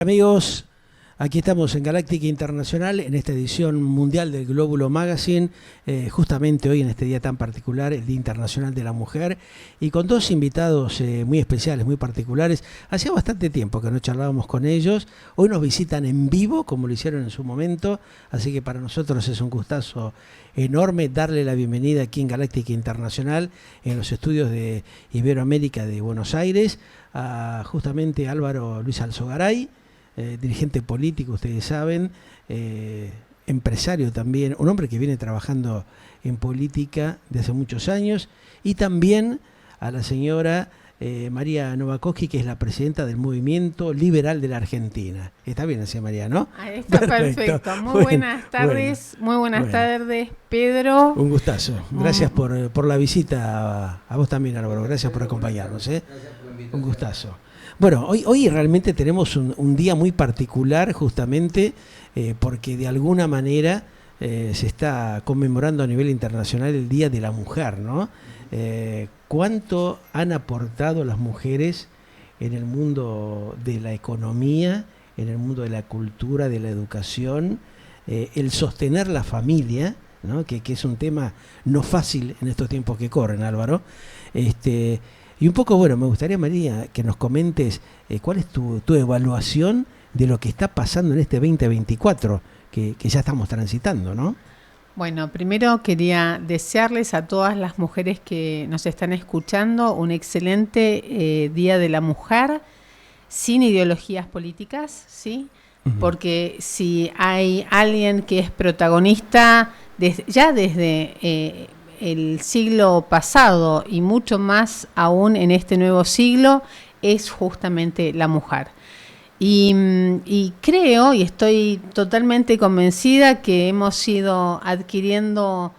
Amigos, aquí estamos en Galáctica Internacional, en esta edición mundial del Glóbulo Magazine, justamente hoy en este día tan particular, el Día Internacional de la Mujer, y con dos invitados muy especiales, muy particulares. Hacía bastante tiempo que no charlábamos con ellos, hoy nos visitan en vivo, como lo hicieron en su momento, así que para nosotros es un gustazo enorme darle la bienvenida aquí en Galáctica Internacional, en los estudios de Iberoamérica de Buenos Aires, a justamente Álvaro Luis Alzogaray, dirigente político, ustedes saben, empresario también, un hombre que viene trabajando en política desde hace muchos años, y también a la señora María Novakoski, que es la presidenta del Movimiento Liberal de la Argentina. Está bien así, María, ¿no? Ahí está perfecto. Muy buenas tardes, muy buenas tardes, Pedro. Un gustazo. Gracias por la visita, a vos también, Álvaro. Gracias por acompañarnos. Un gustazo. Bueno, hoy realmente tenemos un día muy particular, justamente porque de alguna manera se está conmemorando a nivel internacional el Día de la Mujer, ¿no? ¿Cuánto han aportado las mujeres en el mundo de la economía, en el mundo de la cultura, de la educación, el sostener la familia, ¿no? que es un tema no fácil en estos tiempos que corren, Álvaro? Y un poco, bueno, me gustaría, María, que nos comentes cuál es tu evaluación de lo que está pasando en este 2024, que ya estamos transitando, ¿no? Bueno, primero quería desearles a todas las mujeres que nos están escuchando un excelente Día de la Mujer, sin ideologías políticas, ¿sí? Porque si hay alguien que es protagonista desde el siglo pasado y mucho más aún en este nuevo siglo, es justamente la mujer. Y creo, y estoy totalmente convencida, que hemos ido adquiriendo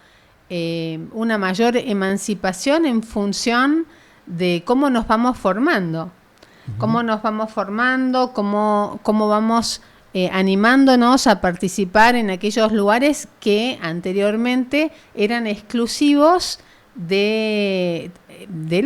una mayor emancipación en función de cómo nos vamos formando. Cómo nos vamos formando, cómo vamos animándonos a participar en aquellos lugares que anteriormente eran exclusivos del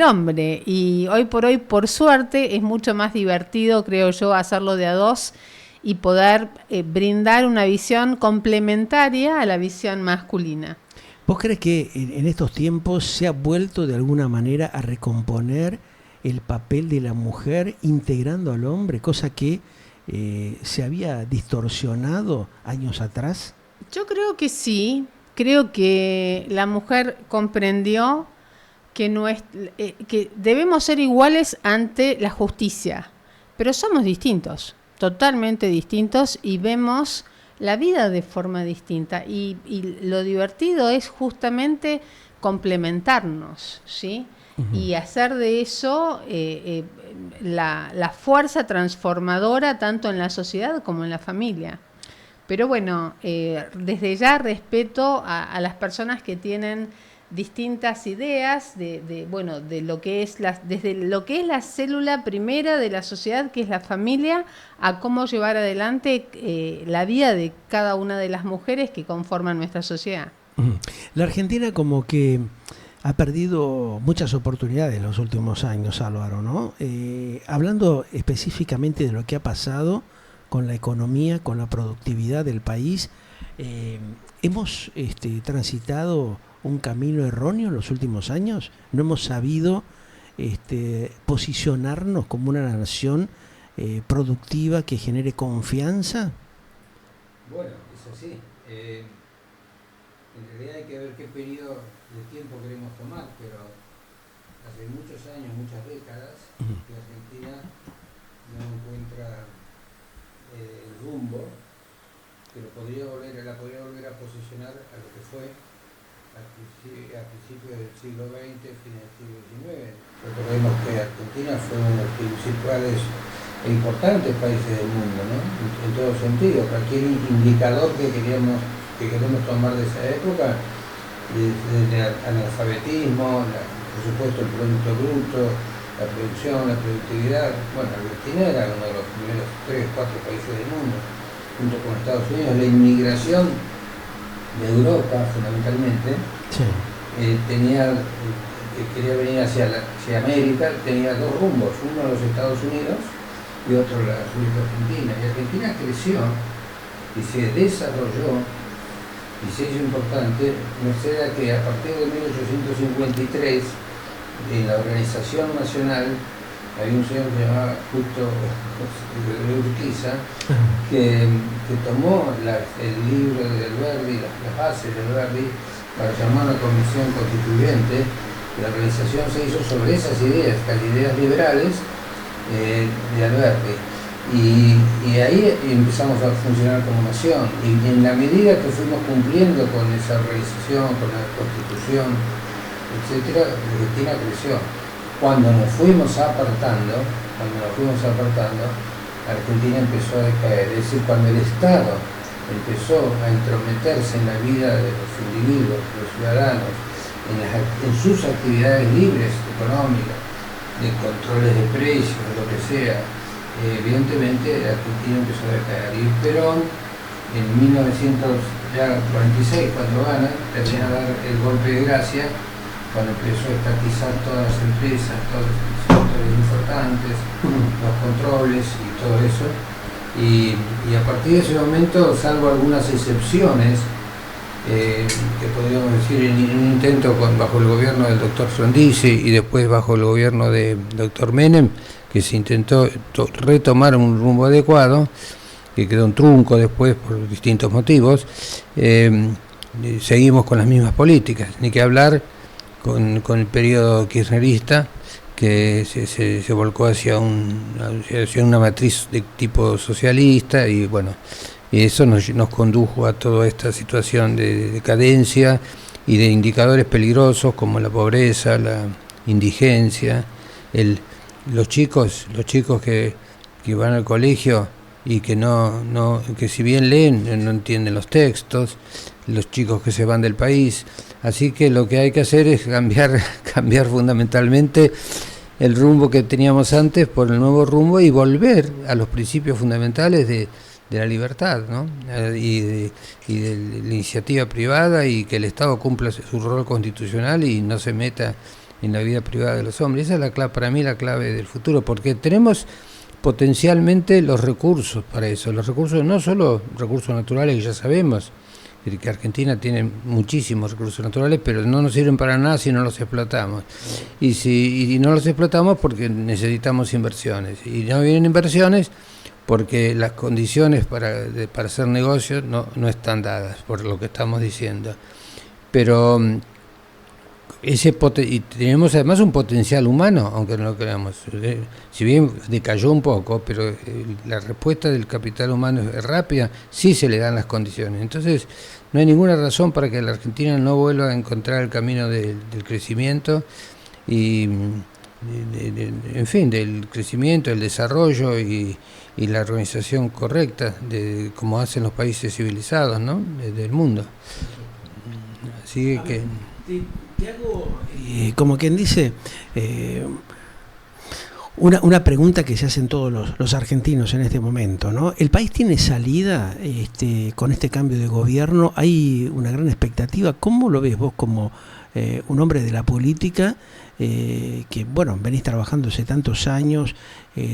hombre, y hoy por hoy, por suerte, es mucho más divertido, creo yo, hacerlo de a dos y poder brindar una visión complementaria a la visión masculina. ¿Vos crees que en estos tiempos se ha vuelto de alguna manera a recomponer el papel de la mujer integrando al hombre, cosa que se había distorsionado años atrás? Yo creo que sí, creo que la mujer comprendió que debemos ser iguales ante la justicia, pero somos distintos, totalmente distintos, y vemos la vida de forma distinta, y lo divertido es justamente complementarnos, ¿sí? Y hacer de eso la fuerza transformadora tanto en la sociedad como en la familia. Pero bueno, desde ya respeto a las personas que tienen distintas ideas de lo que es desde lo que es la célula primera de la sociedad, que es la familia, a cómo llevar adelante la vida de cada una de las mujeres que conforman nuestra sociedad. La Argentina como que ha perdido muchas oportunidades en los últimos años, Álvaro, ¿no? Hablando específicamente de lo que ha pasado con la economía, con la productividad del país, hemos transitado un camino erróneo en los últimos años. No hemos sabido posicionarnos como una nación productiva que genere confianza. Bueno, es así. En realidad hay que ver qué periodo de tiempo queremos tomar, pero hace muchos años, muchas décadas, que Argentina no encuentra el rumbo que la podría volver a posicionar a lo que fue a principios del siglo XX, fines del siglo XIX. Recordemos que Argentina fue uno de los principales e importantes países del mundo, ¿no? En todo sentido. Cualquier indicador que queremos tomar de esa época, desde el analfabetismo, por supuesto el Producto Bruto, la producción, la productividad. Bueno, Argentina era uno de los primeros 3 o 4 países del mundo, junto con Estados Unidos. La inmigración de Europa, fundamentalmente, sí. Quería venir hacia América, tenía 2 rumbos, uno a los Estados Unidos y otro la República Argentina. Y Argentina creció y se desarrolló y se hizo importante, merced a que a partir de 1853, en la Organización Nacional, había un señor que se llamaba Justo Urquiza, que tomó el libro de Alberdi, las bases de Alberdi, para llamar a una comisión constituyente. La organización se hizo sobre esas ideas, las ideas liberales de Alberdi. Y ahí empezamos a funcionar como nación. Y en la medida que fuimos cumpliendo con esa organización, con la Constitución, etcétera, Argentina creció. Cuando nos fuimos apartando, Argentina empezó a decaer. Es decir, cuando el Estado empezó a entrometerse en la vida de los individuos, de los ciudadanos, en sus actividades libres, económicas, de controles de precios, de lo que sea, evidentemente Argentina empezó a decaer. Y Perón, en 1946, cuando gana, termina de dar el golpe de gracia, cuando empezó a estatizar todas las empresas, todos los sectores importantes, los controles y todo eso. Y a partir de ese momento, salvo algunas excepciones, que podríamos decir en un intento bajo el gobierno del doctor Frondizi y después bajo el gobierno del doctor Menem, que se intentó retomar un rumbo adecuado, que quedó un trunco después por distintos motivos, seguimos con las mismas políticas, ni que hablar con el periodo kirchnerista, que se volcó hacia una matriz de tipo socialista, y bueno, y eso nos condujo a toda esta situación de decadencia y de indicadores peligrosos como la pobreza, la indigencia, los chicos que van al colegio y que que si bien leen no entienden los textos, los chicos que se van del país. Así que lo que hay que hacer es cambiar fundamentalmente el rumbo que teníamos antes por el nuevo rumbo y volver a los principios fundamentales de la libertad, ¿no? y de la iniciativa privada, y que el Estado cumpla su rol constitucional y no se meta en la vida privada de los hombres. Esa es para mí la clave del futuro, porque tenemos potencialmente los recursos para eso. Los recursos, no solo recursos naturales, que ya sabemos que Argentina tiene muchísimos recursos naturales, pero no nos sirven para nada si no los explotamos. Y no los explotamos porque necesitamos inversiones. Y no vienen inversiones porque las condiciones para hacer negocios no están dadas, por lo que estamos diciendo. Pero y tenemos además un potencial humano, aunque no lo creamos. Si bien decayó un poco, pero la respuesta del capital humano es rápida, sí se le dan las condiciones. Entonces, no hay ninguna razón para que la Argentina no vuelva a encontrar el camino del crecimiento y, en fin, del crecimiento, el desarrollo y la organización correcta, como hacen los países civilizados, ¿no?, del mundo. Así que te hago, como quien dice, una pregunta que se hacen todos los argentinos en este momento, ¿no? ¿El país tiene salida con este cambio de gobierno? ¿Hay una gran expectativa? ¿Cómo lo ves vos como un hombre de la política, que, bueno, venís trabajando hace tantos años,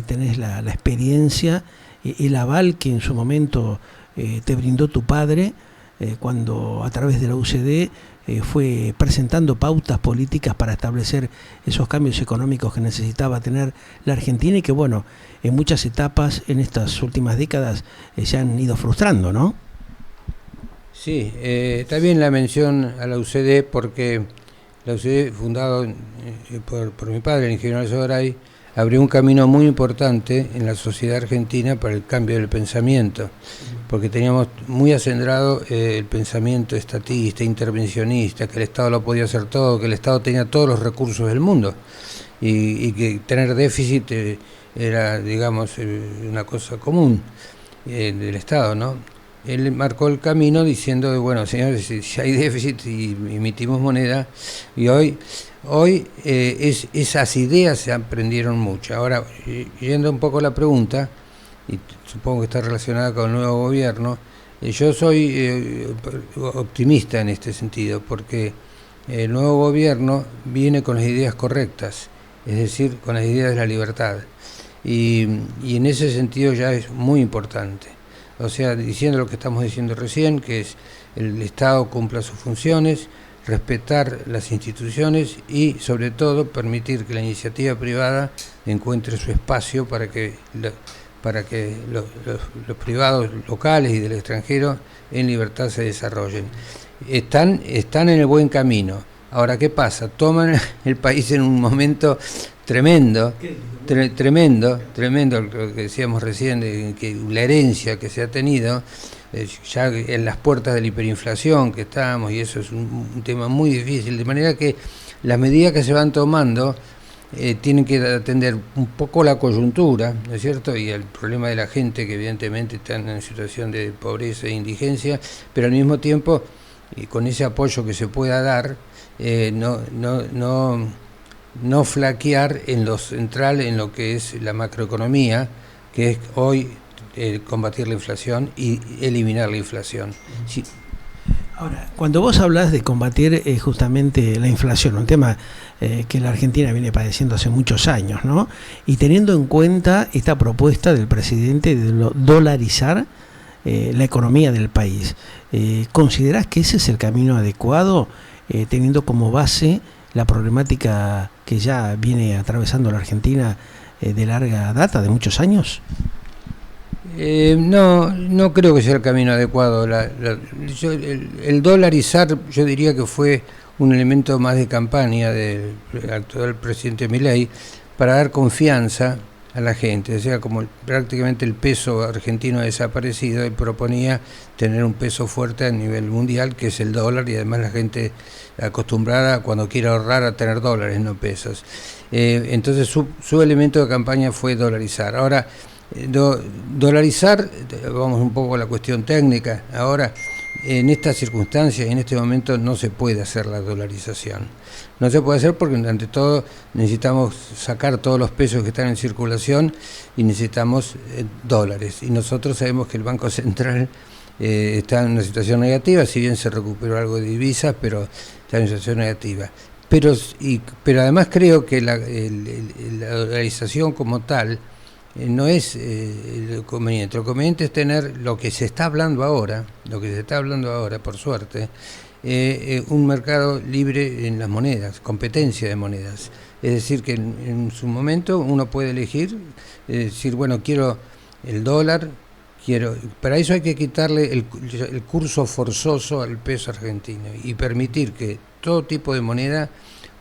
tenés la experiencia, el aval que en su momento te brindó tu padre, cuando a través de la UCD fue presentando pautas políticas para establecer esos cambios económicos que necesitaba tener la Argentina, y que, bueno, en muchas etapas en estas últimas décadas se han ido frustrando, ¿no? Sí, está bien la mención a la UCD, porque la UCD, fundado por mi padre, el ingeniero Sogaray, abrió un camino muy importante en la sociedad argentina para el cambio del pensamiento, porque teníamos muy acendrado el pensamiento estatista, intervencionista, que el Estado lo podía hacer todo, que el Estado tenía todos los recursos del mundo, y que tener déficit era, digamos, una cosa común del Estado, ¿no? Él marcó el camino diciendo, bueno, señores, si hay déficit y emitimos moneda, y hoy esas ideas se aprendieron mucho. Ahora, yendo un poco a la pregunta, y supongo que está relacionada con el nuevo gobierno, yo soy optimista en este sentido, porque el nuevo gobierno viene con las ideas correctas, es decir, con las ideas de la libertad. y en ese sentido ya es muy importante. O sea, diciendo lo que estamos diciendo recién, que es el Estado cumpla sus funciones, respetar las instituciones y, sobre todo, permitir que la iniciativa privada encuentre su espacio para que los privados locales y del extranjero en libertad se desarrollen. Están en el buen camino. Ahora, ¿qué pasa? Toman el país en un momento tremendo, lo que decíamos recién, de que la herencia que se ha tenido, ya en las puertas de la hiperinflación que estamos, y eso es un tema muy difícil, de manera que las medidas que se van tomando tienen que atender un poco la coyuntura, ¿no es cierto?, y el problema de la gente que evidentemente está en una situación de pobreza e indigencia, pero al mismo tiempo, y con ese apoyo que se pueda dar, no flaquear en lo central, en lo que es la macroeconomía, que es hoy combatir la inflación y eliminar la inflación. Sí. Ahora, cuando vos hablas de combatir justamente la inflación, un tema que la Argentina viene padeciendo hace muchos años, ¿no? Y teniendo en cuenta esta propuesta del presidente de dolarizar la economía del país, ¿considerás que ese es el camino adecuado, teniendo como base la problemática que ya viene atravesando la Argentina de larga data, de muchos años? No creo que sea el camino adecuado. El dolarizar, yo diría que fue un elemento más de campaña del actual presidente Milei para dar confianza a la gente. O sea, como prácticamente el peso argentino ha desaparecido, él proponía tener un peso fuerte a nivel mundial, que es el dólar, y además la gente acostumbrada cuando quiere ahorrar a tener dólares, no pesos. Entonces su elemento de campaña fue dolarizar. Ahora, dolarizar, vamos un poco a la cuestión técnica, ahora en estas circunstancias y en este momento no se puede hacer la dolarización. No se puede hacer porque ante todo necesitamos sacar todos los pesos que están en circulación y necesitamos dólares. Y nosotros sabemos que el Banco Central está en una situación negativa, si bien se recuperó algo de divisas, pero está en una situación negativa. Pero además creo que la dolarización como tal no es el conveniente. Lo conveniente es tener lo que se está hablando ahora, por suerte, un mercado libre en las monedas, competencia de monedas. Es decir, que en su momento uno puede elegir, decir, bueno, quiero el dólar, para eso hay que quitarle el curso forzoso al peso argentino y permitir que todo tipo de moneda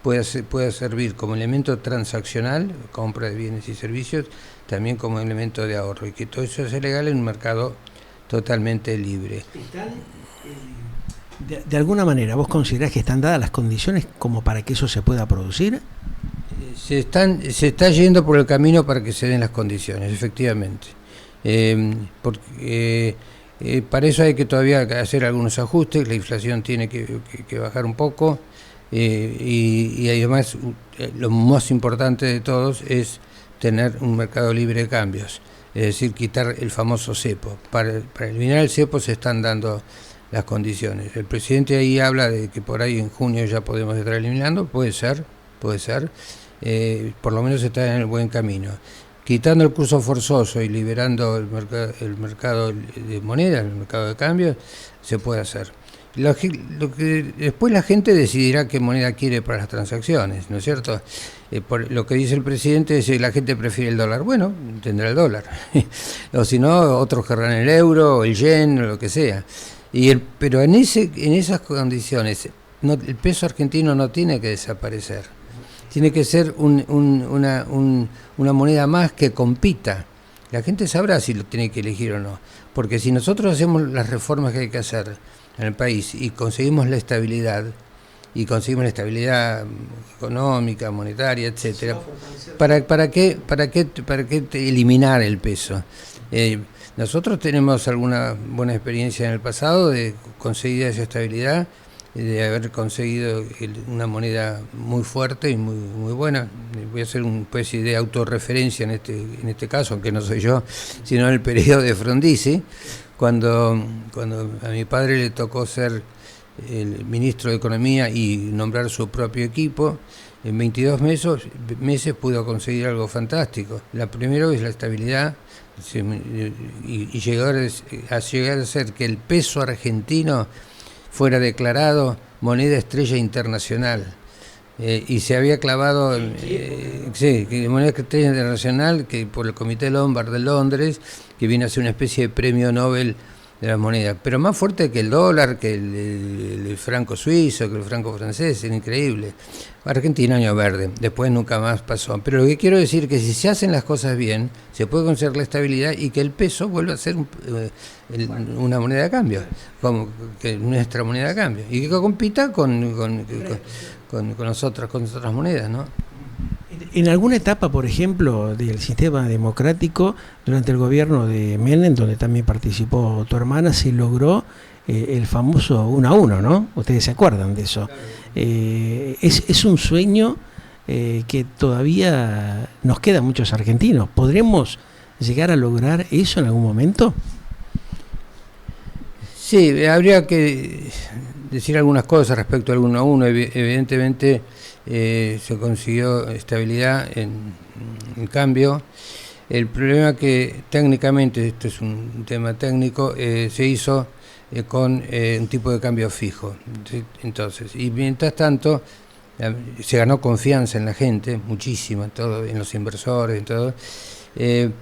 pueda servir como elemento transaccional, compra de bienes y servicios, también como elemento de ahorro, y que todo eso sea legal en un mercado totalmente libre. De alguna manera, ¿vos considerás que están dadas las condiciones como para que eso se pueda producir? Se está yendo por el camino para que se den las condiciones, efectivamente. Para eso hay que todavía hacer algunos ajustes, la inflación tiene que bajar un poco, y además lo más importante de todos es tener un mercado libre de cambios, es decir, quitar el famoso cepo. Para eliminar el cepo se están dando las condiciones. El presidente ahí habla de que por ahí en junio ya podemos estar eliminando, puede ser, por lo menos está en el buen camino. Quitando el curso forzoso y liberando el mercado de monedas, el mercado de cambios, se puede hacer. Después la gente decidirá qué moneda quiere para las transacciones, ¿no es cierto? Por lo que dice el presidente es que la gente prefiere el dólar. Bueno, tendrá el dólar. O si no, otros querrán el euro, o el yen, o lo que sea. Pero en esas condiciones, el peso argentino no tiene que desaparecer. Tiene que ser una moneda más que compita. La gente sabrá si lo tiene que elegir o no. Porque si nosotros hacemos las reformas que hay que hacer en el país y conseguimos la estabilidad económica, monetaria, etcétera, ¿para qué eliminar el peso? Nosotros tenemos alguna buena experiencia en el pasado de conseguir esa estabilidad, de haber conseguido una moneda muy fuerte y muy buena. Voy a hacer una especie de autorreferencia en este caso, aunque no soy yo, sino en el periodo de Frondizi, cuando a mi padre le tocó ser el ministro de Economía y nombrar su propio equipo, en 22 meses pudo conseguir algo fantástico. La primera es la estabilidad y llegar a ser que el peso argentino fuera declarado moneda estrella internacional. Y se había clavado que moneda estrella internacional que por el Comité Lombard de Londres, que viene a ser una especie de premio Nobel de las monedas, pero más fuerte que el dólar, que el franco suizo, que el franco francés, es increíble. Argentina, año verde, después nunca más pasó. Pero lo que quiero decir es que si se hacen las cosas bien, se puede conseguir la estabilidad y que el peso vuelva a ser una moneda de cambio, como que nuestra moneda de cambio, y que compita con las otras monedas, ¿no? En alguna etapa, por ejemplo, del sistema democrático, durante el gobierno de Menem, donde también participó tu hermana, se logró el famoso 1-1, ¿no? Ustedes se acuerdan de eso. Es un sueño que todavía nos quedan muchos argentinos. ¿Podremos llegar a lograr eso en algún momento? Sí, habría que decir algunas cosas respecto al 1-1. Evidentemente se consiguió estabilidad en cambio. El problema que técnicamente, esto es un tema técnico, se hizo con un tipo de cambio fijo. Entonces, y mientras tanto se ganó confianza en la gente, muchísima, todo, en los inversores, en todo.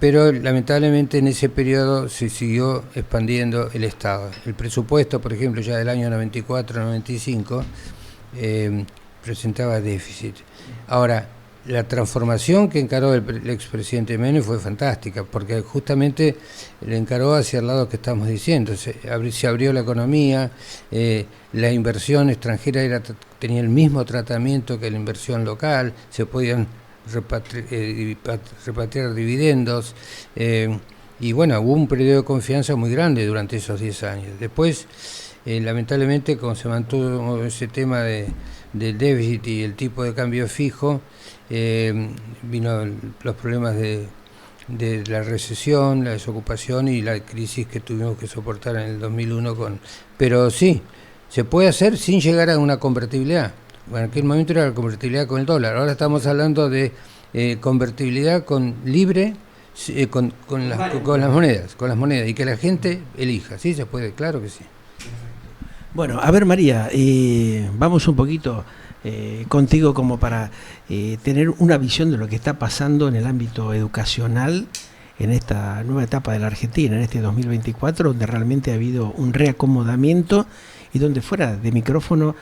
Pero lamentablemente en ese periodo se siguió expandiendo el Estado. El presupuesto, por ejemplo, ya del año 94-95 presentaba déficit. Ahora, la transformación que encaró el expresidente Menem fue fantástica, porque justamente le encaró hacia el lado que estamos diciendo. Se abrió la economía, la inversión extranjera tenía el mismo tratamiento que la inversión local, se podían repatriar dividendos, y bueno, hubo un periodo de confianza muy grande durante esos 10 años. Después, lamentablemente, como se mantuvo ese tema del déficit y el tipo de cambio fijo, vino los problemas de la recesión, la desocupación y la crisis que tuvimos que soportar en el 2001. Pero sí, se puede hacer sin llegar a una convertibilidad. Bueno, en aquel momento era la convertibilidad con el dólar, ahora estamos hablando de convertibilidad con las monedas, y que la gente elija. Sí, se puede, claro que sí. Bueno, a ver, María, vamos un poquito contigo como para tener una visión de lo que está pasando en el ámbito educacional en esta nueva etapa de la Argentina, en este 2024, donde realmente ha habido un reacomodamiento y donde fuera de micrófono,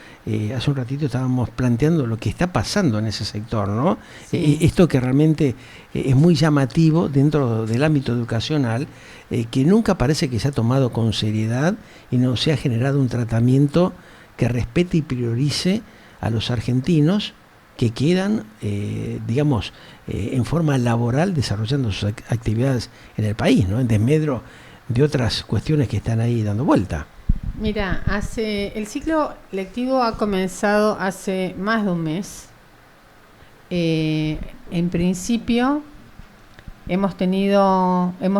hace un ratito estábamos planteando lo que está pasando en ese sector, ¿no? Sí. Esto que realmente es muy llamativo dentro del ámbito educacional, que nunca parece que se ha tomado con seriedad y no se ha generado un tratamiento que respete y priorice a los argentinos que quedan, en forma laboral desarrollando sus actividades en el país, ¿no? En desmedro de otras cuestiones que están ahí dando vuelta. Mira, el ciclo lectivo ha comenzado hace más de un mes. En principio hemos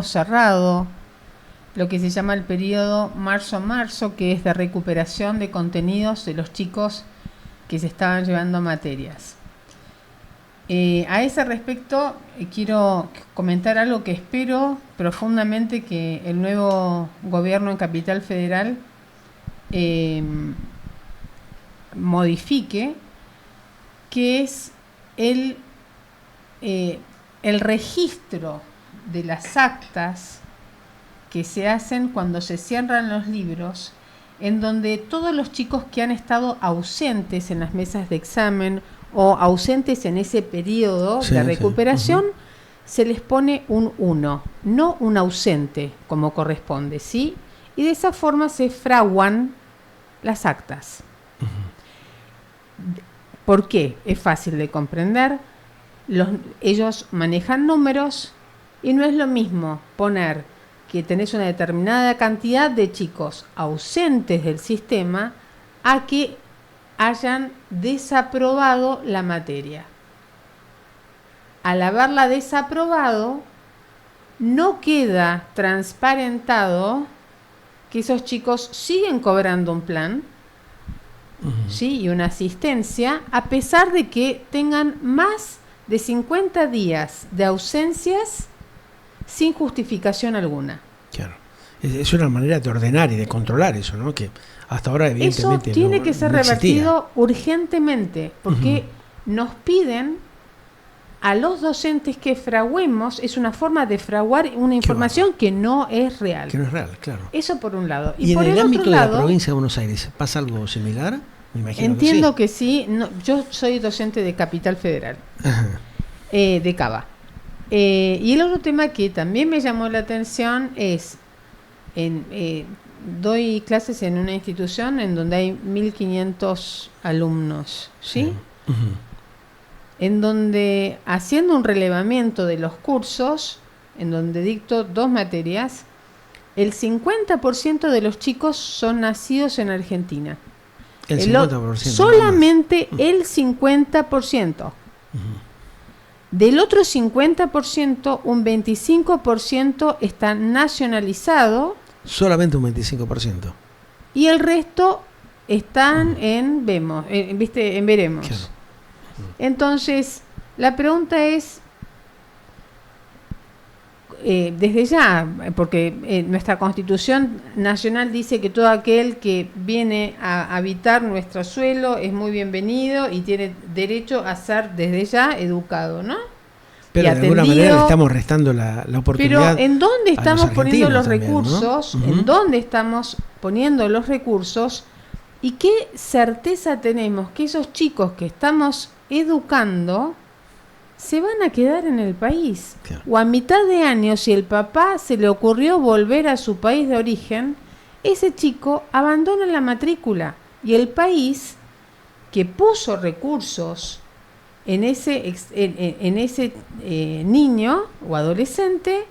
cerrado lo que se llama el periodo marzo-marzo, que es de recuperación de contenidos de los chicos que se estaban llevando materias. A ese respecto quiero comentar algo que espero profundamente que el nuevo gobierno en Capital Federal modifique, que es el registro de las actas que se hacen cuando se cierran los libros, en donde todos los chicos que han estado ausentes en las mesas de examen o ausentes en ese periodo de recuperación, se les pone un 1, no un ausente como corresponde, ¿sí? Y de esa forma se fraguan las actas. ¿Por qué? Es fácil de comprender. Ellos manejan números y no es lo mismo poner que tenés una determinada cantidad de chicos ausentes del sistema a que hayan desaprobado la materia. Al haberla desaprobado, no queda transparentado que esos chicos siguen cobrando un plan ¿sí? Y una asistencia, a pesar de que tengan más de 50 días de ausencias sin justificación alguna. Claro. Es una manera de ordenar y de controlar eso, ¿no? Que hasta ahora evidentemente eso tiene que ser no existía. revertido urgentemente, porque nos piden a los docentes que fraguemos, es una forma de fraguar una información que no es real. Que no es real, claro. Eso por un lado. Y en por el ámbito otro de lado, la provincia de Buenos Aires, ¿pasa algo similar? Me imagino entiendo que que sí. No, yo soy docente de Capital Federal, de Cava. Y el otro tema que también me llamó la atención es, doy clases en una institución en donde hay 1.500 alumnos, ¿sí? En donde, haciendo un relevamiento de los cursos, en donde dicto 2 materias, el 50% de los chicos son nacidos en Argentina. El 50%. Solamente el 50%. Del otro 50%, un 25% está nacionalizado. Solamente un 25%. Y el resto están en veremos. Claro. Entonces, la pregunta es, desde ya, porque nuestra Constitución Nacional dice que todo aquel que viene a habitar nuestro suelo es muy bienvenido y tiene derecho a ser desde ya educado, ¿no? Pero y de alguna manera le estamos restando la oportunidad. Pero ¿en dónde estamos poniendo los también, recursos? ¿no? ¿En dónde estamos poniendo los recursos? ¿Y qué certeza tenemos que esos chicos que estamos educando se van a quedar en el país? Claro. O a mitad de año, si el papá se le ocurrió volver a su país de origen, ese chico abandona la matrícula y el país que puso recursos en ese niño o adolescente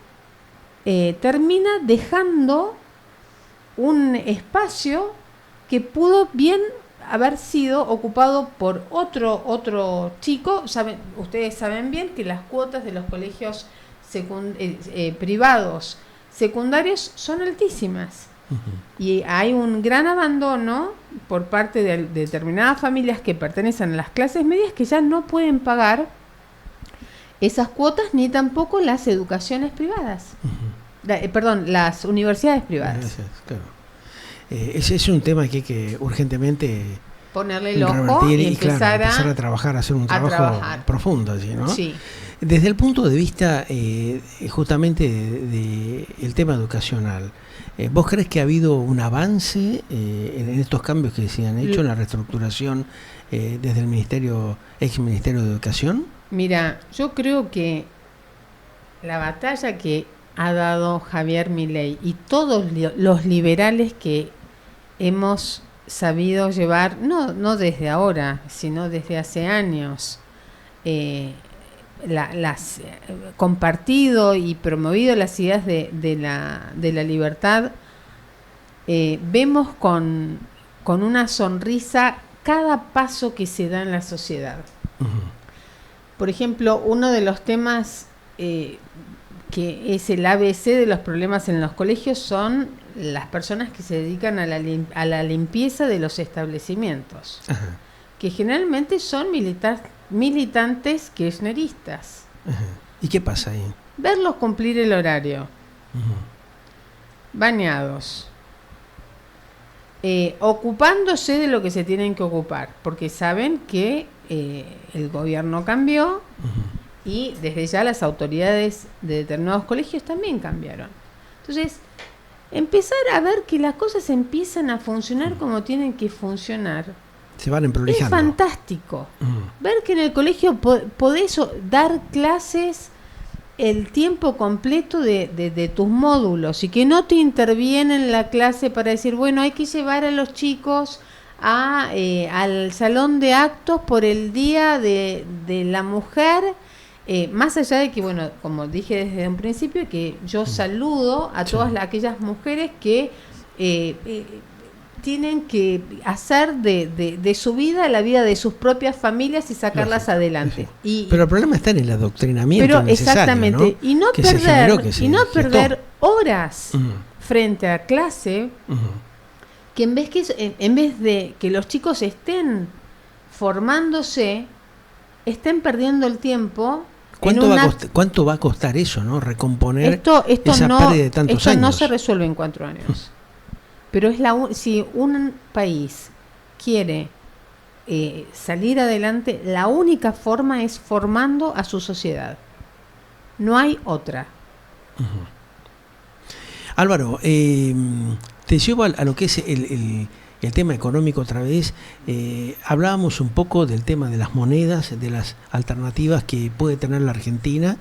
termina dejando un espacio que pudo bien haber sido ocupado por otro chico. Ustedes saben bien que las cuotas de los colegios privados secundarios son altísimas. Y hay un gran abandono por parte de determinadas familias que pertenecen a las clases medias que ya no pueden pagar esas cuotas ni tampoco las educaciones privadas. Las universidades privadas. Gracias, claro. Ese es un tema que hay que urgentemente ponerle el ojo y empezar a trabajar, a hacer un trabajo profundo allí, ¿no? Sí. Desde el punto de vista justamente del tema educacional, ¿vos crees que ha habido un avance en estos cambios que se han hecho en la reestructuración desde el ex Ministerio de Educación? Mira, yo creo que la batalla que ha dado Javier Milei y todos los liberales que hemos sabido llevar, no desde ahora, sino desde hace años, compartido y promovido las ideas de la libertad, vemos con una sonrisa cada paso que se da en la sociedad. Por ejemplo, uno de los temas que es el ABC de los problemas en los colegios son las personas que se dedican a la limpieza de los establecimientos, que generalmente son militantes kirchneristas. ¿Y qué pasa ahí? Verlos cumplir el horario, bañados, ocupándose de lo que se tienen que ocupar, porque saben que el gobierno cambió y desde ya las autoridades de determinados colegios también cambiaron. Entonces, empezar a ver que las cosas empiezan a funcionar como tienen que funcionar. Se van emprolijando. Es fantástico. Ver que en el colegio podés dar clases el tiempo completo de tus módulos y que no te interviene en la clase para decir, bueno, hay que llevar a los chicos al salón de actos por el Día de la Mujer. Más allá de que, bueno, como dije desde un principio, que yo saludo a todas aquellas mujeres que tienen que hacer de su vida la vida de sus propias familias y sacarlas adelante. Pero el problema está en el adoctrinamiento. Pero necesario, exactamente, ¿no? y no perder horas frente a clase que en vez de que los chicos estén formándose, estén perdiendo el tiempo. ¿Cuánto va a costar eso, no? Recomponer esa pérdida de tantos años. Esto no se resuelve en 4 años. Pero si un país quiere salir adelante, la única forma es formando a su sociedad. No hay otra. Uh-huh. Álvaro, te llevo a lo que es el tema económico otra vez. Hablábamos un poco del tema de las monedas, de las alternativas que puede tener la Argentina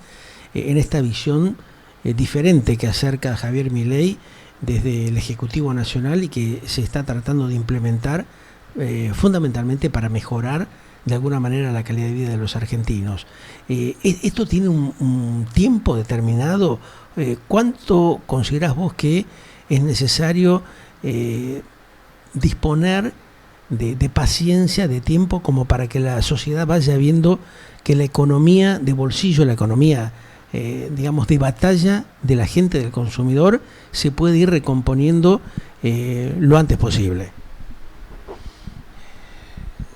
en esta visión diferente que acerca Javier Milei desde el Ejecutivo Nacional y que se está tratando de implementar fundamentalmente para mejorar de alguna manera la calidad de vida de los argentinos. ¿Esto tiene un tiempo determinado? ¿Cuánto considerás vos que es necesario disponer de paciencia, de tiempo, como para que la sociedad vaya viendo que la economía de bolsillo, la economía digamos de batalla de la gente, del consumidor, se puede ir recomponiendo lo antes posible?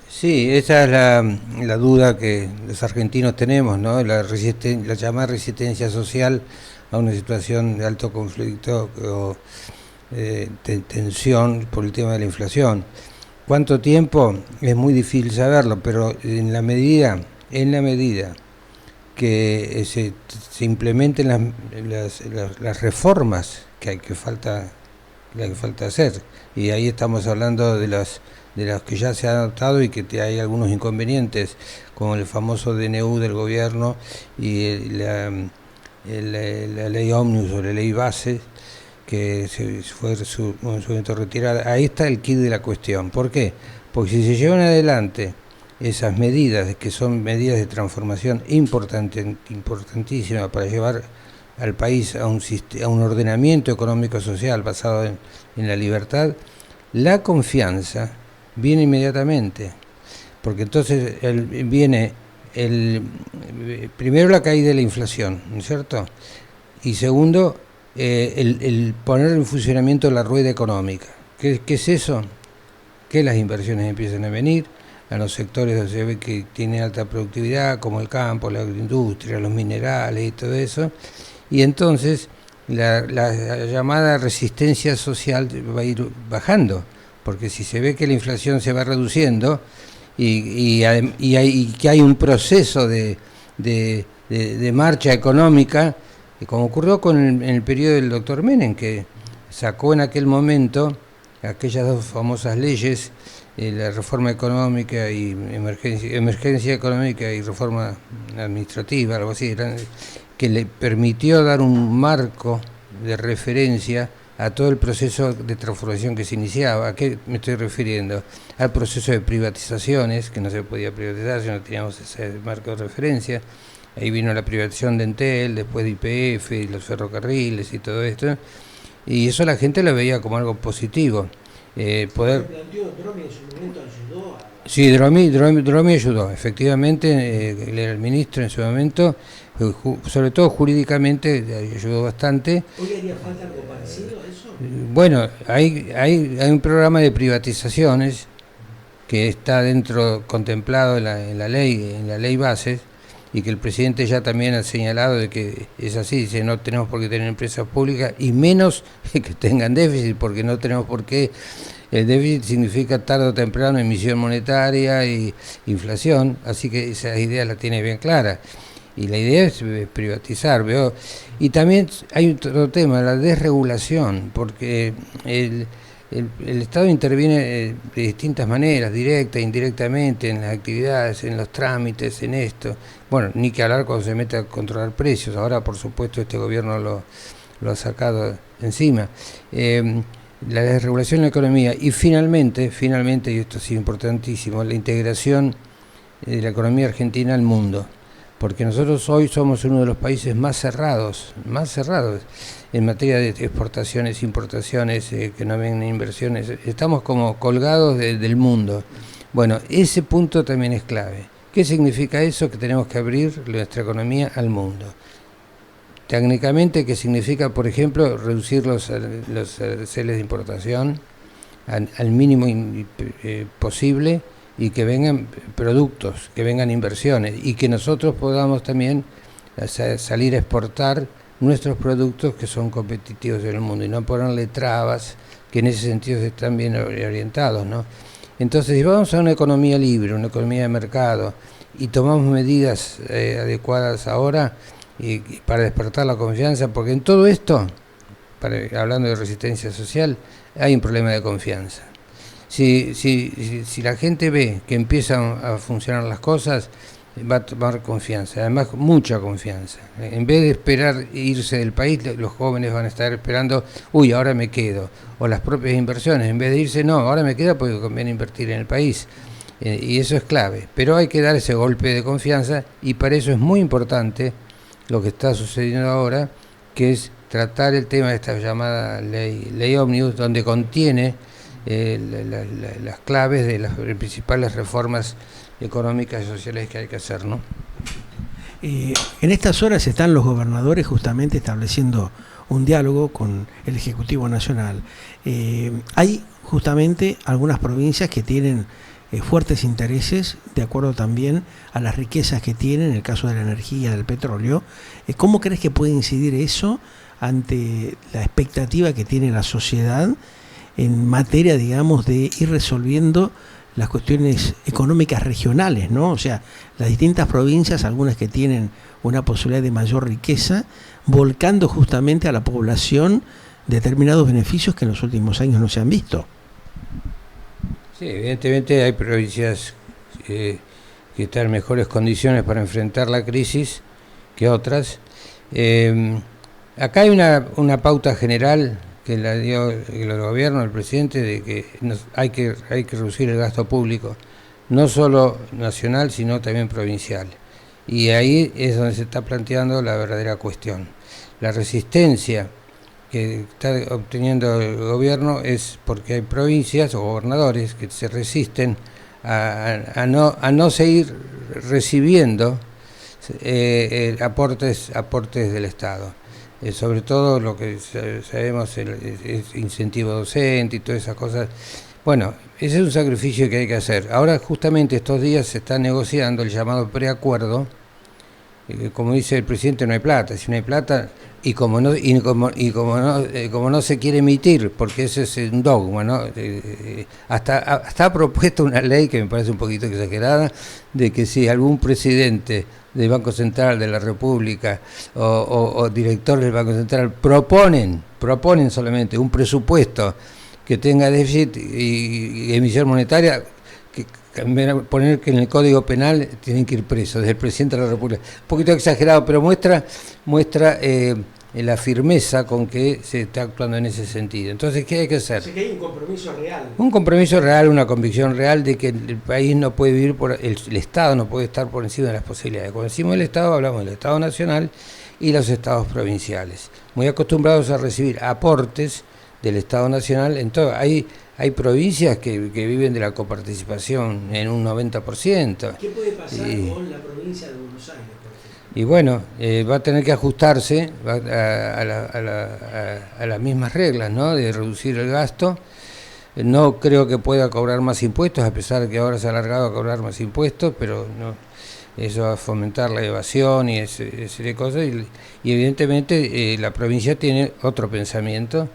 Sí, esa es la duda que los argentinos tenemos, ¿no? La llamada resistencia social a una situación de alto conflicto o tensión por el tema de la inflación. ¿Cuánto tiempo? Es muy difícil saberlo, pero en la medida que se implementen las reformas que falta hacer, y ahí estamos hablando de las que ya se han adoptado y que hay algunos inconvenientes, como el famoso DNU del gobierno y la ley ómnibus o la ley base, que se fue en su momento retirada. Ahí está el quid de la cuestión. ¿Por qué? Porque si se llevan adelante esas medidas, que son medidas de transformación importantísimas para llevar al país a un ordenamiento económico-social basado en la libertad, la confianza viene inmediatamente, porque entonces viene primero la caída de la inflación, ¿no es cierto? Y segundo, el poner en funcionamiento la rueda económica. ¿Qué es eso? Que las inversiones empiezan a venir a los sectores donde se ve que tienen alta productividad, como el campo, la agroindustria, los minerales y todo eso, y entonces la llamada resistencia social va a ir bajando, porque si se ve que la inflación se va reduciendo y que hay un proceso de marcha económica, como ocurrió en el periodo del doctor Menem, que sacó en aquel momento aquellas dos famosas leyes, la reforma económica y emergencia económica y reforma administrativa, algo así, que le permitió dar un marco de referencia a todo el proceso de transformación que se iniciaba. ¿A qué me estoy refiriendo? Al proceso de privatizaciones, que no se podía privatizar si no teníamos ese marco de referencia. Ahí vino la privatización de Entel, después de YPF y los ferrocarriles y todo esto, y eso la gente lo veía como algo positivo. Poder... ¿Dromi en su momento ayudó? Sí, Dromi ayudó, efectivamente, él era el ministro en su momento, sobre todo jurídicamente ayudó bastante. ¿Hoy haría falta algo parecido a eso? Bueno, hay un programa de privatizaciones que está contemplado en la ley bases, y que el presidente ya también ha señalado de que es así, dice, no tenemos por qué tener empresas públicas, y menos que tengan déficit, porque no tenemos por qué. El déficit significa tarde o temprano emisión monetaria y inflación, así que esa idea la tiene bien clara. Y la idea es privatizar, ¿veo? Y también hay otro tema, la desregulación, porque el Estado interviene de distintas maneras, directa e indirectamente, en las actividades, en los trámites, en esto. Bueno, ni que hablar cuando se mete a controlar precios. Ahora, por supuesto, este gobierno lo ha sacado encima. La desregulación de la economía. Y finalmente, y esto ha sido importantísimo, la integración de la economía argentina al mundo. Porque nosotros hoy somos uno de los países más cerrados en materia de exportaciones, importaciones, que no ven inversiones. Estamos como colgados del mundo. Bueno, ese punto también es clave. ¿Qué significa eso? Que tenemos que abrir nuestra economía al mundo. Técnicamente, ¿qué significa, por ejemplo, reducir los aranceles de importación al mínimo posible, y que vengan productos, que vengan inversiones, y que nosotros podamos también salir a exportar nuestros productos que son competitivos en el mundo, y no ponerle trabas, que en ese sentido están bien orientados, ¿no? Entonces, si vamos a una economía libre, una economía de mercado, y tomamos medidas adecuadas ahora para despertar la confianza, porque en todo esto, hablando de resistencia social, hay un problema de confianza. Si la gente ve que empiezan a funcionar las cosas, va a tomar confianza, además mucha confianza. En vez de esperar irse del país, los jóvenes van a estar esperando, ahora me quedo, o las propias inversiones, en vez de irse, no, ahora me quedo porque conviene invertir en el país, y eso es clave, pero hay que dar ese golpe de confianza, y para eso es muy importante lo que está sucediendo ahora, que es tratar el tema de esta llamada ley ómnibus, donde contiene las claves de las principales reformas económicas y sociales que hay que hacer, ¿no? En estas horas están los gobernadores justamente estableciendo un diálogo con el Ejecutivo Nacional. Hay justamente algunas provincias que tienen fuertes intereses, de acuerdo también a las riquezas que tienen, en el caso de la energía, del petróleo. ¿Cómo crees que puede incidir eso ante la expectativa que tiene la sociedad en materia, digamos, de ir resolviendo las cuestiones económicas regionales, ¿no? O sea, las distintas provincias, algunas que tienen una posibilidad de mayor riqueza, volcando justamente a la población determinados beneficios que en los últimos años no se han visto. Sí, evidentemente hay provincias que están en mejores condiciones para enfrentar la crisis que otras. Acá hay una pauta general que la dio el gobierno, el presidente, de que hay que reducir el gasto público, no solo nacional, sino también provincial. Y ahí es donde se está planteando la verdadera cuestión. La resistencia que está obteniendo el gobierno es porque hay provincias o gobernadores que se resisten a no seguir recibiendo aportes del Estado. Sobre todo lo que sabemos es incentivo docente y todas esas cosas. Bueno, ese es un sacrificio que hay que hacer. Ahora justamente estos días se está negociando el llamado preacuerdo. Como dice el presidente, no hay plata. Si no hay plata, como no se quiere emitir, porque ese es un dogma, ¿no? Hasta ha propuesto una ley que me parece un poquito exagerada, de que si algún presidente del Banco Central de la República o director del Banco Central proponen solamente un presupuesto que tenga déficit y emisión monetaria, que poner que en el Código Penal tienen que ir presos, desde el presidente de la República. Un poquito exagerado, pero muestra la firmeza con que se está actuando en ese sentido. Entonces, ¿qué hay que hacer? Así que hay un compromiso real. Un compromiso real, una convicción real de que el país no puede vivir el Estado no puede estar por encima de las posibilidades. Cuando decimos el Estado, hablamos del Estado nacional y los estados provinciales, muy acostumbrados a recibir aportes del Estado nacional. Entonces, hay provincias que viven de la coparticipación en un 90%. ¿Qué puede pasar con la provincia de Buenos Aires, por ejemplo? Y bueno, va a tener que ajustarse a las mismas reglas, ¿no? De reducir el gasto. No creo que pueda cobrar más impuestos, a pesar de que ahora se ha alargado a cobrar más impuestos, pero no, eso va a fomentar la evasión y ese de cosas. Y evidentemente la provincia tiene otro pensamiento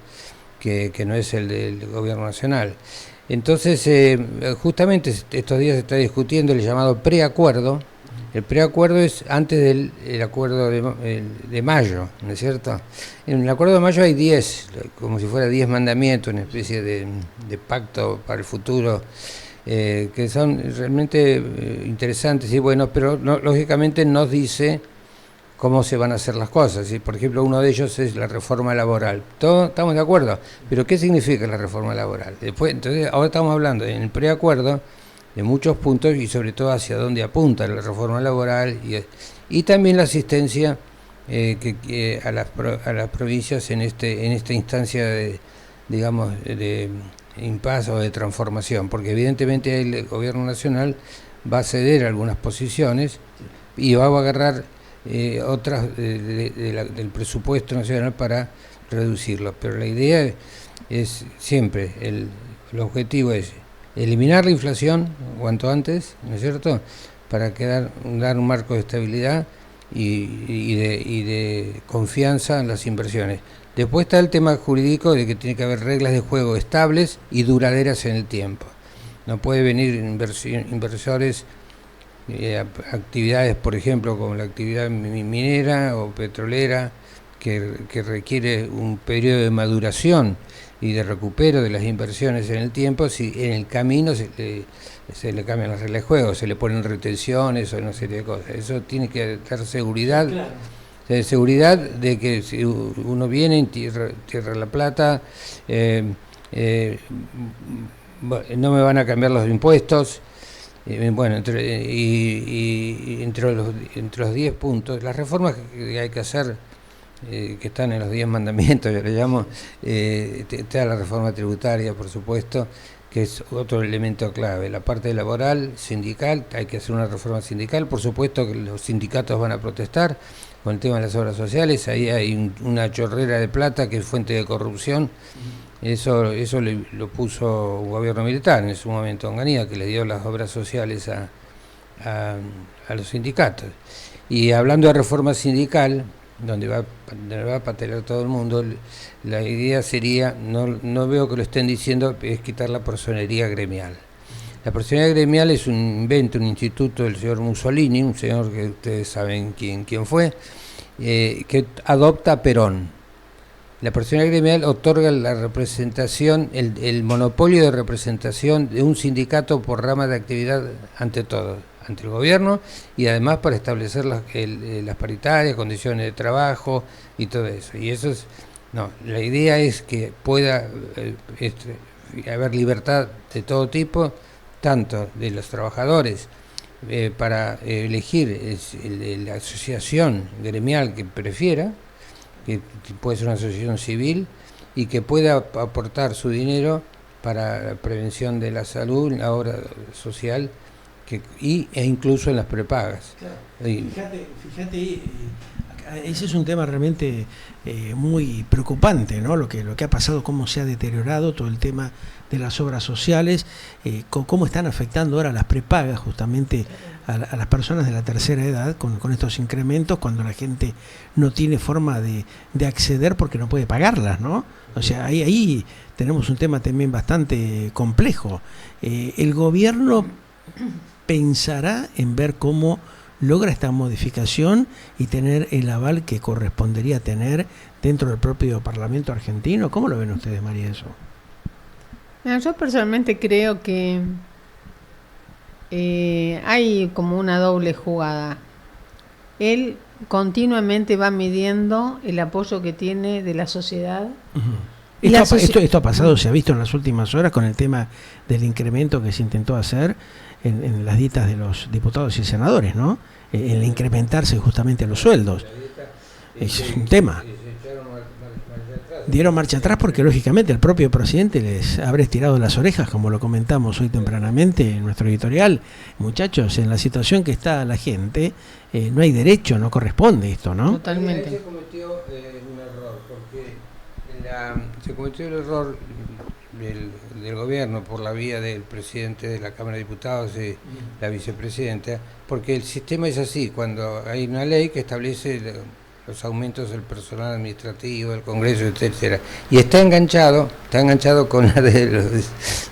que no es el del gobierno nacional. Entonces, justamente estos días se está discutiendo el llamado preacuerdo. El preacuerdo es antes del acuerdo de mayo, ¿no es cierto? En el acuerdo de mayo hay 10, como si fuera 10 mandamientos, una especie de pacto para el futuro, que son realmente interesantes y buenos, pero lógicamente nos dice cómo se van a hacer las cosas. ¿Sí? Por ejemplo, uno de ellos es la reforma laboral. Todos estamos de acuerdo, pero ¿qué significa la reforma laboral? Entonces, ahora estamos hablando en el preacuerdo de muchos puntos y sobre todo hacia dónde apunta la reforma laboral y también la asistencia a las provincias en esta instancia de impasse o de transformación, porque evidentemente el gobierno nacional va a ceder algunas posiciones y va a agarrar otras del presupuesto nacional para reducirlo, pero la idea es siempre el objetivo es eliminar la inflación cuanto antes, ¿no es cierto?, para dar un marco de estabilidad y de confianza en las inversiones. Después está el tema jurídico de que tiene que haber reglas de juego estables y duraderas en el tiempo. No puede venir inversores, actividades, por ejemplo, como la actividad minera o petrolera, que requiere un periodo de maduración y de recupero de las inversiones en el tiempo, si en el camino se le cambian las reglas de juego, se le ponen retenciones o una serie de cosas. Eso tiene que dar seguridad. Claro. Seguridad de que si uno viene en Tierra de la Plata, no me van a cambiar los impuestos. Bueno, entre los 10 puntos, las reformas que hay que hacer, que están en los 10 mandamientos, yo le llamo, está la reforma tributaria, por supuesto, que es otro elemento clave. La parte laboral, sindical, hay que hacer una reforma sindical. Por supuesto que los sindicatos van a protestar con el tema de las obras sociales. Ahí hay una chorrera de plata que es fuente de corrupción. Eso lo puso un gobierno militar en su momento, Onganía, que le dio las obras sociales a los sindicatos. Y hablando de reforma sindical, donde va a patelar todo el mundo, la idea sería, no veo que lo estén diciendo, es quitar la personería gremial. La personería gremial es un invento, un instituto del señor Mussolini, un señor que ustedes saben quién fue, que adopta a Perón. La personería gremial otorga la representación, el monopolio de representación de un sindicato por rama de actividad ante todo, ante el gobierno, y además para establecer las paritarias, condiciones de trabajo y todo eso. Y eso es, la idea es que pueda haber libertad de todo tipo, tanto de los trabajadores para elegir la asociación gremial que prefiera, que puede ser una asociación civil, y que pueda aportar su dinero para la prevención de la salud, la obra social, e incluso en las prepagas. Claro. Fíjate, ese es un tema realmente muy preocupante, ¿no? Lo que ha pasado, cómo se ha deteriorado todo el tema de las obras sociales, cómo están afectando ahora las prepagas justamente a las personas de la tercera edad con estos incrementos, cuando la gente no tiene forma de acceder porque no puede pagarlas, ¿no? O sea, ahí tenemos un tema también bastante complejo. El gobierno pensará en ver cómo logra esta modificación y tener el aval que correspondería tener dentro del propio Parlamento argentino. ¿Cómo lo ven ustedes, María, eso? Yo personalmente creo que hay como una doble jugada. Él continuamente va midiendo el apoyo que tiene de la sociedad. Uh-huh. Esto ha pasado, se ha visto en las últimas horas con el tema del incremento que se intentó hacer en las dietas de los diputados y senadores, ¿no? El incrementarse justamente los sueldos. Es un tema. Dieron marcha atrás porque lógicamente el propio presidente les habrá estirado las orejas, como lo comentamos hoy tempranamente en nuestro editorial. Muchachos, en la situación que está la gente, no hay derecho, no corresponde esto, ¿no? Totalmente. Se cometió un error, porque se cometió el error del gobierno por la vía del presidente de la Cámara de Diputados y la vicepresidenta, porque el sistema es así: cuando hay una ley que establece los aumentos del personal administrativo, del Congreso, etcétera, y está enganchado con la de los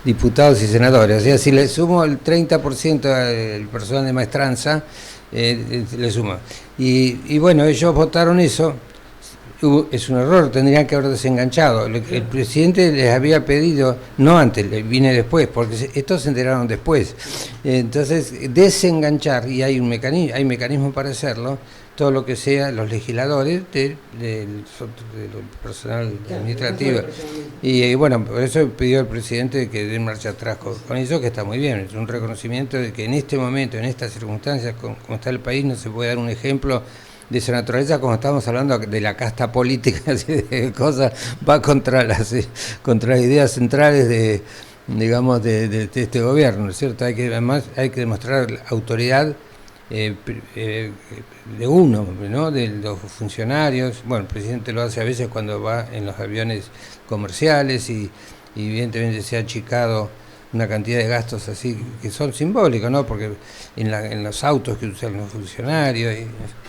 diputados y senadores. O sea, si le sumo el 30% del personal de maestranza, le sumo. Y bueno, ellos votaron eso. Es un error, tendrían que haber desenganchado. El presidente les había pedido, no antes, vine después, porque estos se enteraron después. Entonces, desenganchar, y hay mecanismo para hacerlo, todo lo que sea los legisladores del personal administrativo. Y bueno, por eso pidió al presidente que dé marcha atrás con eso, que está muy bien. Es un reconocimiento de que en este momento, en estas circunstancias, como está el país, no se puede dar un ejemplo de esa naturaleza, como estamos hablando de la casta política, así de cosas, va contra las ideas centrales de este gobierno, ¿no es cierto? Además hay que demostrar la autoridad de uno, ¿no? De los funcionarios. Bueno, el presidente lo hace a veces cuando va en los aviones comerciales y y evidentemente se ha achicado una cantidad de gastos así que son simbólicos, ¿no? Porque en los autos que usan los funcionarios,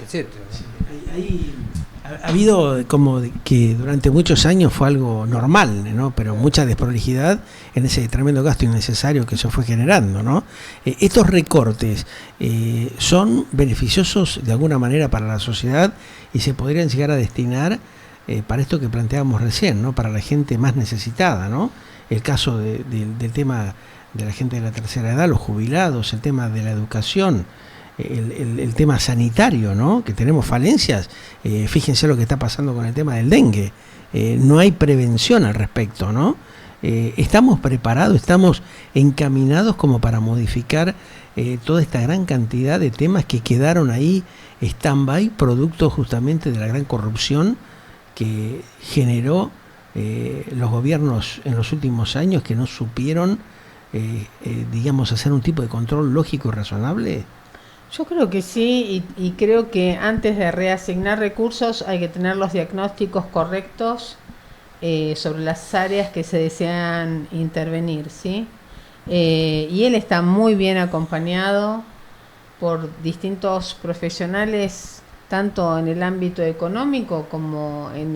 etcétera, ¿no? Ha habido como que durante muchos años fue algo normal, ¿no? Pero mucha desprolijidad en ese tremendo gasto innecesario que se fue generando, ¿no? Estos recortes son beneficiosos de alguna manera para la sociedad y se podrían llegar a destinar para esto que planteábamos recién, ¿no? Para la gente más necesitada, ¿no? El caso del tema de la gente de la tercera edad, los jubilados, el tema de la educación, el tema sanitario, ¿no? Que tenemos falencias. Fíjense lo que está pasando con el tema del dengue. No hay prevención al respecto, ¿no? Estamos preparados, estamos encaminados como para modificar toda esta gran cantidad de temas que quedaron ahí stand-by, producto justamente de la gran corrupción que generó los gobiernos en los últimos años, que no supieron, digamos, hacer un tipo de control lógico y razonable. Yo creo que sí, y creo que antes de reasignar recursos hay que tener los diagnósticos correctos sobre las áreas que se desean intervenir, ¿sí? Y él está muy bien acompañado por distintos profesionales, tanto en el ámbito económico como en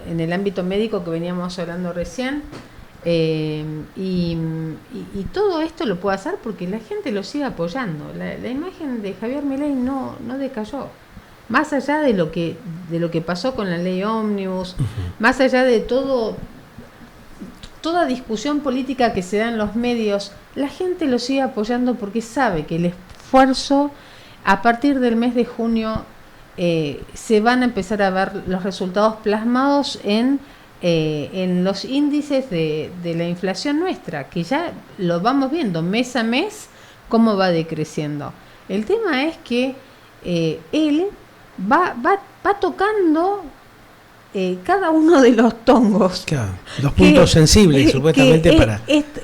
el ámbito médico que veníamos hablando recién. Y todo esto lo puede hacer porque la gente lo sigue apoyando. La imagen de Javier Milei no decayó. Más allá de lo que pasó con la ley ómnibus, más allá de toda discusión política que se da en los medios, la gente lo sigue apoyando porque sabe que el esfuerzo, a partir del mes de junio, se van a empezar a ver los resultados plasmados en los índices de la inflación nuestra, que ya lo vamos viendo mes a mes cómo va decreciendo. El tema es que él va tocando cada uno de los tongos. Claro, los puntos sensibles supuestamente para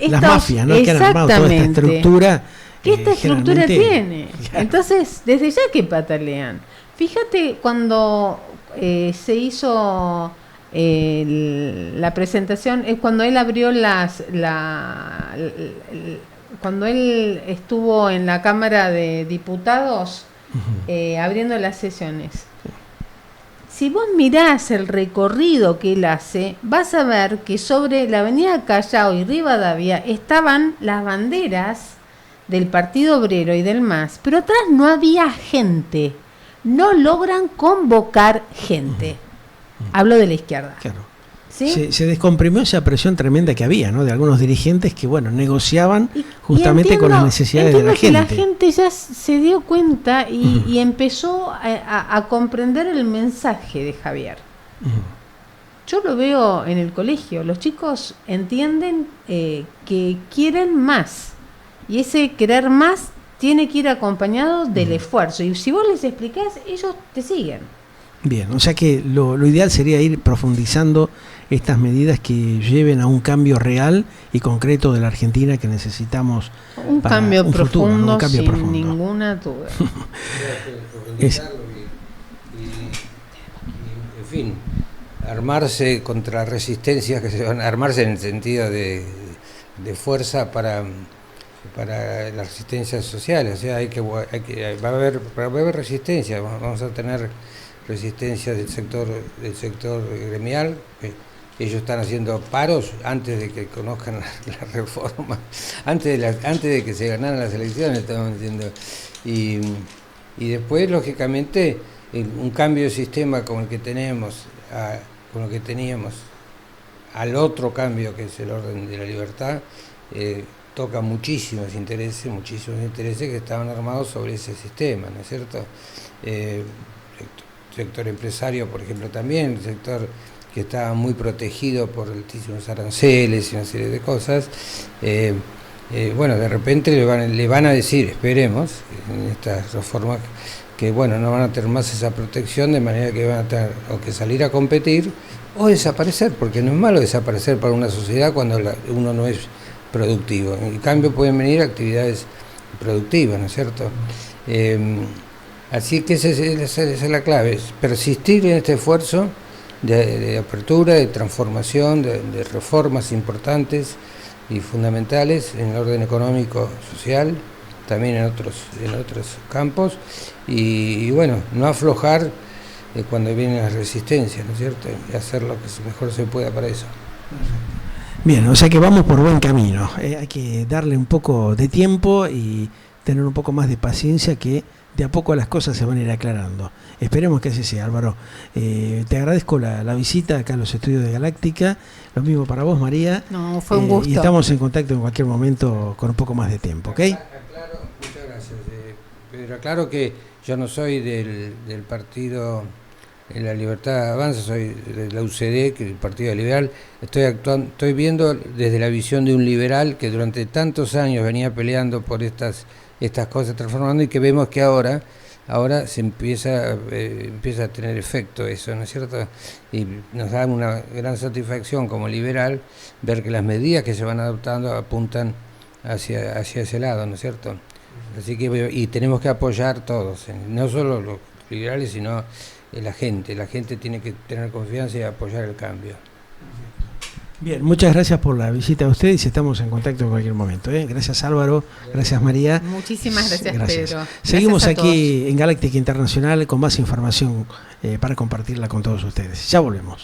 las mafias, ¿no? Que han armado toda esta estructura. ¿Qué esta estructura tiene? Claro. Entonces, desde ya que patalean. Fíjate cuando se hizo la presentación, es cuando él abrió cuando él estuvo en la Cámara de Diputados abriendo las sesiones. Si vos mirás el recorrido que él hace, vas a ver que sobre la avenida Callao y Rivadavia estaban las banderas del Partido Obrero y del MAS, pero atrás no había gente. No logran convocar gente. Hablo de la izquierda. Claro. ¿Sí? Se descomprimió esa presión tremenda que había, ¿no? De algunos dirigentes que, bueno, negociaban justamente con las necesidades de la gente. La gente ya se dio cuenta y empezó a comprender el mensaje de Javier. Yo lo veo en el colegio. Los chicos entienden que quieren más. Y ese querer más tiene que ir acompañado del esfuerzo. Y si vos les explicás, ellos te siguen. Bien, o sea que lo ideal sería ir profundizando estas medidas que lleven a un cambio real y concreto de la Argentina que necesitamos. Un cambio profundo, futuro, ¿no? Un cambio sin profundo. Ninguna duda. Y, en fin, armarse contra resistencias que se van a armarse en el sentido de fuerza para las resistencias sociales. O sea, va a haber resistencia, vamos a tener resistencia del sector gremial. Ellos están haciendo paros antes de que conozcan la reforma, antes de que se ganaran las elecciones, estamos diciendo. Y después, lógicamente, un cambio de sistema como el que tenemos, con lo que teníamos, al otro cambio que es el orden de la libertad, toca muchísimos intereses que estaban armados sobre ese sistema, ¿no es cierto? Sector empresario, por ejemplo, también, el sector que estaba muy protegido por altísimos aranceles y una serie de cosas. Bueno, de repente le van a decir, esperemos, en estas reformas, que bueno, no van a tener más esa protección, de manera que van a tener o que salir a competir o desaparecer, porque no es malo desaparecer para una sociedad cuando uno no es productivo. En cambio pueden venir actividades productivas, ¿no es cierto? Así que esa es la clave, es persistir en este esfuerzo de apertura, de transformación, de reformas importantes y fundamentales en el orden económico, social, también en otros campos, y bueno, no aflojar cuando vienen las resistencias, ¿no es cierto? Y hacer lo que mejor se pueda para eso. Bien, o sea que vamos por buen camino. Hay que darle un poco de tiempo y tener un poco más de paciencia, que de a poco las cosas se van a ir aclarando. Esperemos que así sea, Álvaro. Te agradezco la visita acá a los estudios de Galáctica. Lo mismo para vos, María. No, fue un gusto. Y estamos en contacto en cualquier momento con un poco más de tiempo, ¿ok? Aclaro, muchas gracias, Pedro. Aclaro que yo no soy del partido La Libertad Avanza, soy de la UCD, que es el Partido Liberal. Estoy viendo desde la visión de un liberal que durante tantos años venía peleando por estas cosas, transformando, y que vemos que ahora se empieza a tener efecto eso, ¿no es cierto? Y nos da una gran satisfacción como liberal ver que las medidas que se van adoptando apuntan hacia ese lado, ¿no es cierto? Así que, y tenemos que apoyar todos, no solo los liberales, sino la gente tiene que tener confianza y apoyar el cambio. Bien, muchas gracias por la visita a ustedes y estamos en contacto en cualquier momento. Gracias, Álvaro, gracias, María. Muchísimas gracias, Pedro. Seguimos gracias aquí en Galáctica Internacional con más información para compartirla con todos ustedes. Ya volvemos.